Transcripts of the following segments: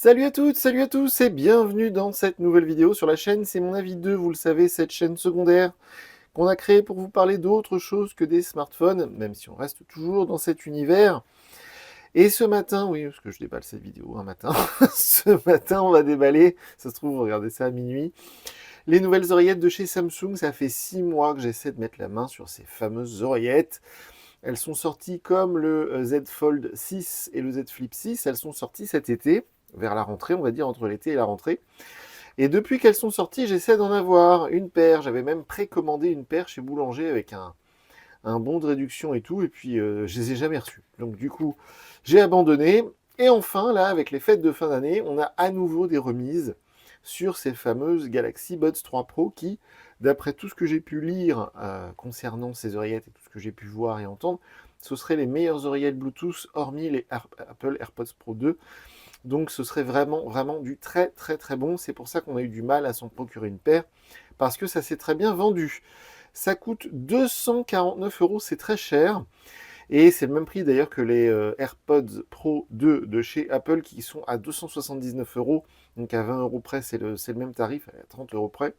Salut à toutes, salut à tous et bienvenue dans cette nouvelle vidéo sur la chaîne. C'est mon avis 2, vous le savez, cette chaîne secondaire qu'on a créée pour vous parler d'autre chose que des smartphones, même si on reste toujours dans cet univers. Et ce matin, oui, parce que je déballe cette vidéo un matin, ce matin on va déballer, ça se trouve, vous regardez ça à minuit, les nouvelles oreillettes de chez Samsung. Ça fait 6 mois que j'essaie de mettre la main sur ces fameuses oreillettes. Elles sont sorties comme le Z Fold 6 et le Z Flip 6, elles sont sorties cet été, vers la rentrée, on va dire entre l'été et la rentrée. Et depuis qu'elles sont sorties, j'essaie d'en avoir une paire. J'avais même précommandé une paire chez Boulanger avec un bon de réduction et tout, et puis je les ai jamais reçues. Donc du coup, j'ai abandonné. Et enfin, là, avec les fêtes de fin d'année, on a à nouveau des remises sur ces fameuses Galaxy Buds 3 Pro qui, d'après tout ce que j'ai pu lire concernant ces oreillettes et tout ce que j'ai pu voir et entendre, ce seraient les meilleures oreillettes Bluetooth hormis les Apple AirPods Pro 2. Donc ce serait vraiment, vraiment du très, très, très bon. C'est pour ça qu'on a eu du mal à s'en procurer une paire, parce que ça s'est très bien vendu. Ça coûte 249 euros, c'est très cher. Et c'est le même prix d'ailleurs que les AirPods Pro 2 de chez Apple qui sont à 279 euros. Donc à 20 euros près, c'est le même tarif, à 30 euros près.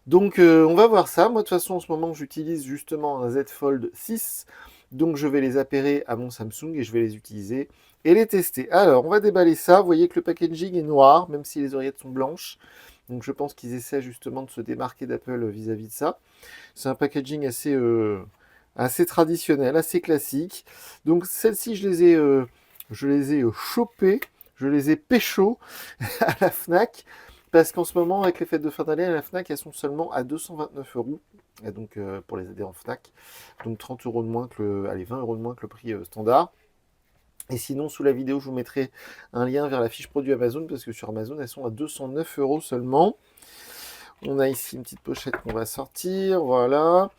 Donc on va voir ça. Moi de toute façon en ce moment j'utilise justement un Z Fold 6. Donc je vais les appairer à mon Samsung et je vais les utiliser et les tester. Alors on va déballer ça. Vous voyez que le packaging est noir, même si les oreillettes sont blanches. Donc je pense qu'ils essaient justement de se démarquer d'Apple vis-à-vis de ça. C'est un packaging assez traditionnel, assez classique. Donc celles-ci je les ai chopées, je les ai pécho à la Fnac. Parce qu'en ce moment, avec les fêtes de fin d'année, à la Fnac, elles sont seulement à 229 euros. Et donc, pour les aider en Fnac. Donc, 30 euros de moins que allez, 20 euros de moins que le prix standard. Et sinon, sous la vidéo, je vous mettrai un lien vers la fiche produit Amazon, parce que sur Amazon, elles sont à 209 euros seulement. On a ici une petite pochette qu'on va sortir, voilà.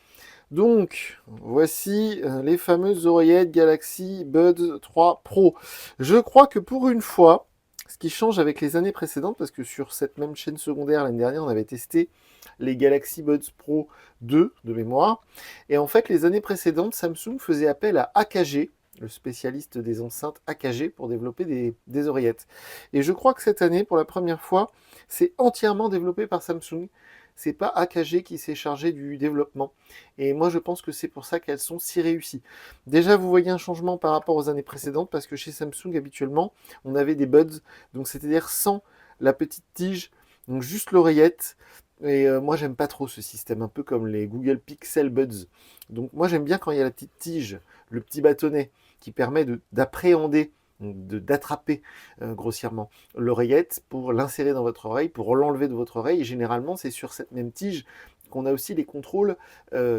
Donc, voici les fameuses oreillettes Galaxy Buds 3 Pro. Je crois que pour une fois, ce qui change avec les années précédentes, parce que sur cette même chaîne secondaire l'année dernière, on avait testé les Galaxy Buds Pro 2 de mémoire. Et en fait, les années précédentes, Samsung faisait appel à AKG, le spécialiste des enceintes AKG, pour développer des oreillettes. Et je crois que cette année, pour la première fois, c'est entièrement développé par Samsung. C'est pas AKG qui s'est chargé du développement. Et moi, je pense que c'est pour ça qu'elles sont si réussies. Déjà, vous voyez un changement par rapport aux années précédentes, parce que chez Samsung, habituellement, on avait des buds, donc c'est-à-dire sans la petite tige, donc juste l'oreillette. Et moi, j'aime pas trop ce système, un peu comme les Google Pixel Buds. Donc moi, j'aime bien quand il y a la petite tige, le petit bâtonnet, qui permet d'appréhender, d'attraper grossièrement l'oreillette pour l'insérer dans votre oreille, pour l'enlever de votre oreille. Et généralement, c'est sur cette même tige qu'on a aussi les contrôles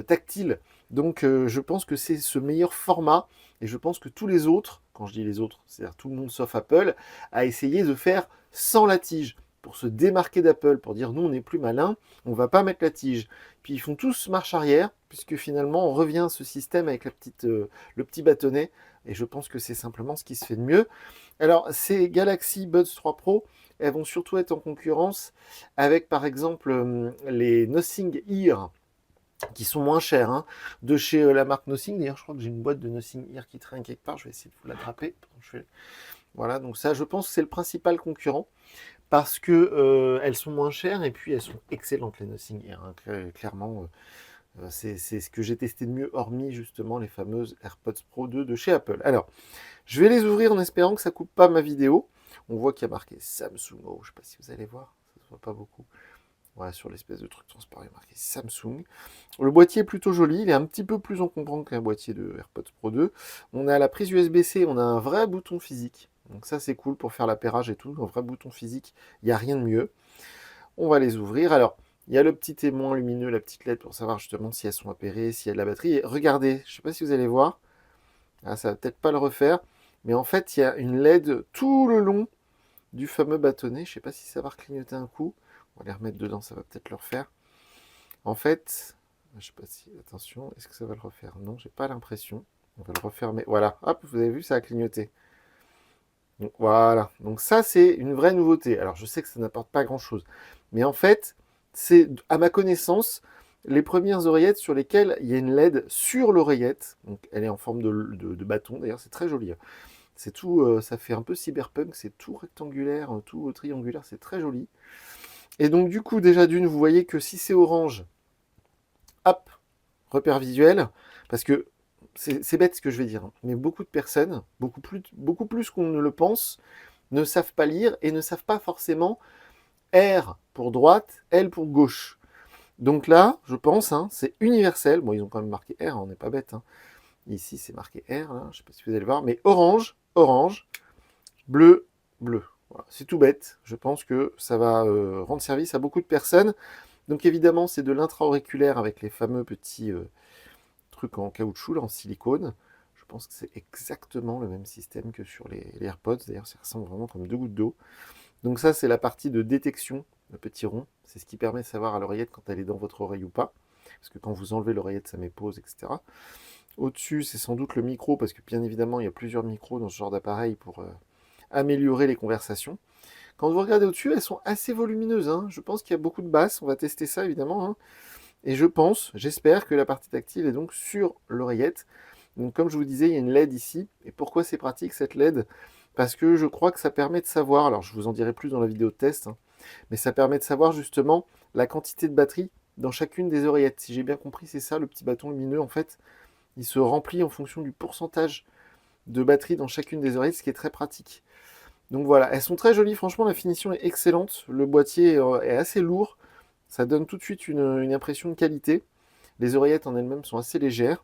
tactiles. Donc je pense que c'est ce meilleur format, et je pense que tous les autres, quand je dis les autres, c'est-à-dire tout le monde sauf Apple, a essayé de faire sans la tige, pour se démarquer d'Apple, pour dire nous on est plus malin, on va pas mettre la tige. Puis ils font tous marche arrière, puisque finalement on revient à ce système avec le petit bâtonnet, et je pense que c'est simplement ce qui se fait de mieux. Alors ces Galaxy Buds 3 Pro, elles vont surtout être en concurrence avec par exemple les Nothing Ear, qui sont moins chers, hein, de chez la marque Nothing. D'ailleurs, je crois que j'ai une boîte de Nothing Ear qui traîne quelque part. Je vais essayer de vous l'attraper. Voilà, donc ça, je pense que c'est le principal concurrent, parce que elles sont moins chères et puis elles sont excellentes, les Nothing Ear, hein, clairement. C'est ce que j'ai testé de mieux, hormis justement les fameuses AirPods Pro 2 de chez Apple. Alors, je vais les ouvrir en espérant que ça ne coupe pas ma vidéo. On voit qu'il y a marqué Samsung. Oh, je ne sais pas si vous allez voir, ça ne se voit pas beaucoup. Voilà, sur l'espèce de truc transparent, il y a marqué Samsung. Le boîtier est plutôt joli, il est un petit peu plus encombrant qu'un boîtier de AirPods Pro 2. On a la prise USB-C, on a un vrai bouton physique. Donc ça c'est cool pour faire l'appairage et tout, un vrai bouton physique, il n'y a rien de mieux. On va les ouvrir. Alors, il y a le petit témoin lumineux, la petite LED pour savoir justement si elles sont appairées, s'il y a de la batterie. Et regardez, je ne sais pas si vous allez voir, ah, ça va peut-être pas le refaire, mais en fait il y a une LED tout le long du fameux bâtonnet. Je ne sais pas si ça va clignoter un coup. On va les remettre dedans, ça va peut-être le refaire. En fait, je sais pas si, attention, est-ce que ça va le refaire? Non, j'ai pas l'impression. On va le refermer. Voilà, hop, vous avez vu, ça a clignoté. Donc voilà, donc ça c'est une vraie nouveauté. Alors je sais que ça n'apporte pas grand-chose, mais en fait, c'est à ma connaissance les premières oreillettes sur lesquelles il y a une LED sur l'oreillette. Donc elle est en forme de bâton, d'ailleurs c'est très joli, hein. C'est tout, ça fait un peu cyberpunk, c'est tout rectangulaire, tout triangulaire, c'est très joli. Et donc du coup, déjà d'une, vous voyez que si c'est orange, hop, repère visuel, parce que c'est bête ce que je vais dire, hein, mais beaucoup de personnes, beaucoup plus qu'on ne le pense, ne savent pas lire et ne savent pas forcément R pour droite, L pour gauche. Donc là, je pense, hein, c'est universel. Bon, ils ont quand même marqué R, on n'est pas bête. Hein. Ici, c'est marqué R, là, je ne sais pas si vous allez le voir, mais orange, orange, bleu, bleu. Voilà, c'est tout bête. Je pense que ça va rendre service à beaucoup de personnes. Donc évidemment, c'est de l'intra-auriculaire avec les fameux petits trucs en caoutchouc, là, en silicone. Je pense que c'est exactement le même système que sur les AirPods. D'ailleurs, ça ressemble vraiment comme deux gouttes d'eau. Donc ça, c'est la partie de détection, le petit rond. C'est ce qui permet de savoir à l'oreillette quand elle est dans votre oreille ou pas. Parce que quand vous enlevez l'oreillette, ça met pause, etc. Au-dessus, c'est sans doute le micro, parce que bien évidemment, il y a plusieurs micros dans ce genre d'appareil pour améliorer les conversations. Quand vous regardez au-dessus, elles sont assez volumineuses. Hein. Je pense qu'il y a beaucoup de basses. On va tester ça, évidemment. Hein. Et je pense, j'espère que la partie tactile est donc sur l'oreillette. Donc comme je vous disais, il y a une LED ici. Et pourquoi c'est pratique cette LED? Parce que je crois que ça permet de savoir, alors je vous en dirai plus dans la vidéo de test, hein, mais ça permet de savoir justement la quantité de batterie dans chacune des oreillettes. Si j'ai bien compris, c'est ça, le petit bâton lumineux, en fait, il se remplit en fonction du pourcentage de batterie dans chacune des oreillettes, ce qui est très pratique. Donc voilà, elles sont très jolies, franchement la finition est excellente, le boîtier est assez lourd, ça donne tout de suite une impression de qualité. Les oreillettes en elles-mêmes sont assez légères.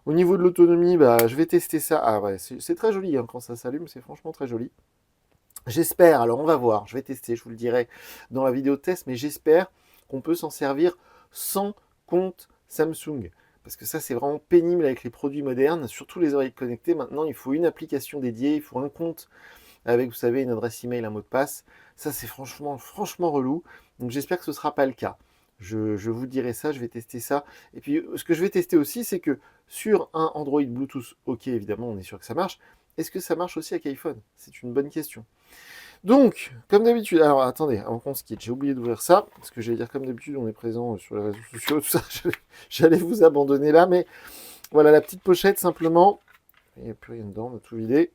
Au niveau de l'autonomie, bah, je vais tester ça. Ah ouais, c'est très joli hein, quand ça s'allume, c'est franchement très joli. J'espère, alors on va voir, je vais tester, je vous le dirai dans la vidéo de test, mais j'espère qu'on peut s'en servir sans compte Samsung. Parce que ça, c'est vraiment pénible avec les produits modernes, surtout les oreillettes connectées. Maintenant, il faut une application dédiée, il faut un compte avec, vous savez, une adresse email, un mot de passe. Ça, c'est franchement relou. Donc, j'espère que ce ne sera pas le cas. Je vous dirai ça, je vais tester ça. Et puis, ce que je vais tester aussi, c'est que sur un Android Bluetooth, ok, évidemment, on est sûr que ça marche. Est-ce que ça marche aussi avec iPhone? C'est une bonne question. Donc, comme d'habitude, alors attendez, avant qu'on se quitte, j'ai oublié d'ouvrir ça, parce que j'allais dire comme d'habitude, on est présent sur les réseaux sociaux, tout ça, j'allais vous abandonner là, mais voilà la petite pochette simplement. Il n'y a plus rien dedans, on a tout vidé.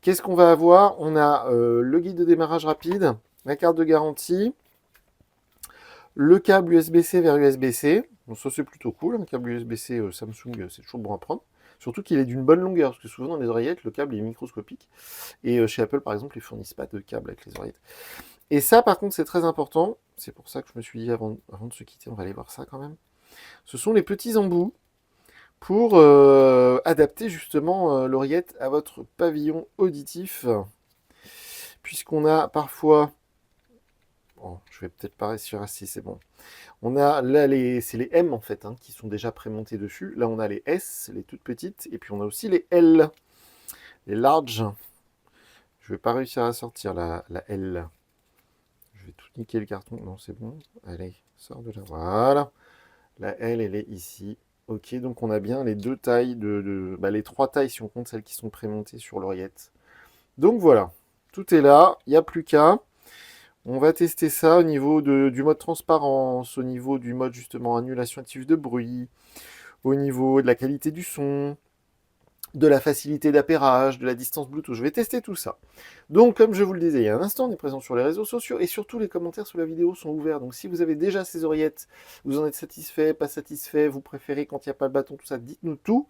Qu'est-ce qu'on va avoir? On a le guide de démarrage rapide, la carte de garantie, le câble USB-C vers USB-C. Bon, ça c'est plutôt cool, un câble USB-C Samsung, c'est toujours bon à prendre. Surtout qu'il est d'une bonne longueur, parce que souvent dans les oreillettes, le câble est microscopique. Et chez Apple, par exemple, ils ne fournissent pas de câble avec les oreillettes. Et ça, par contre, c'est très important. C'est pour ça que je me suis dit, avant de se quitter, on va aller voir ça quand même. Ce sont les petits embouts pour adapter justement l'oreillette à votre pavillon auditif. Puisqu'on a parfois... Bon, je vais peut-être pas réussir à si c'est bon. On a là, c'est les M en fait, hein, qui sont déjà prémontés dessus. Là, on a les S, les toutes petites. Et puis, on a aussi les L, les large. Je vais pas réussir à sortir la L. Je vais tout niquer le carton. Non, c'est bon. Allez, sors de là. Voilà. La L, elle est ici. Ok, donc on a bien les deux tailles, les trois tailles si on compte celles qui sont prémontées sur l'oreillette. Donc voilà, tout est là, il n'y a plus qu'à. On va tester ça au niveau du mode transparence, au niveau du mode justement annulation active de bruit, au niveau de la qualité du son, de la facilité d'appairage, de la distance Bluetooth. Je vais tester tout ça. Donc, comme je vous le disais il y a un instant, on est présent sur les réseaux sociaux et surtout les commentaires sous la vidéo sont ouverts. Donc, si vous avez déjà ces oreillettes, vous en êtes satisfait, pas satisfait, vous préférez quand il n'y a pas le bâton, tout ça, dites-nous tout.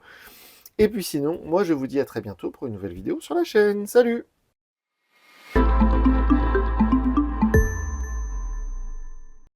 Et puis sinon, moi je vous dis à très bientôt pour une nouvelle vidéo sur la chaîne. Salut!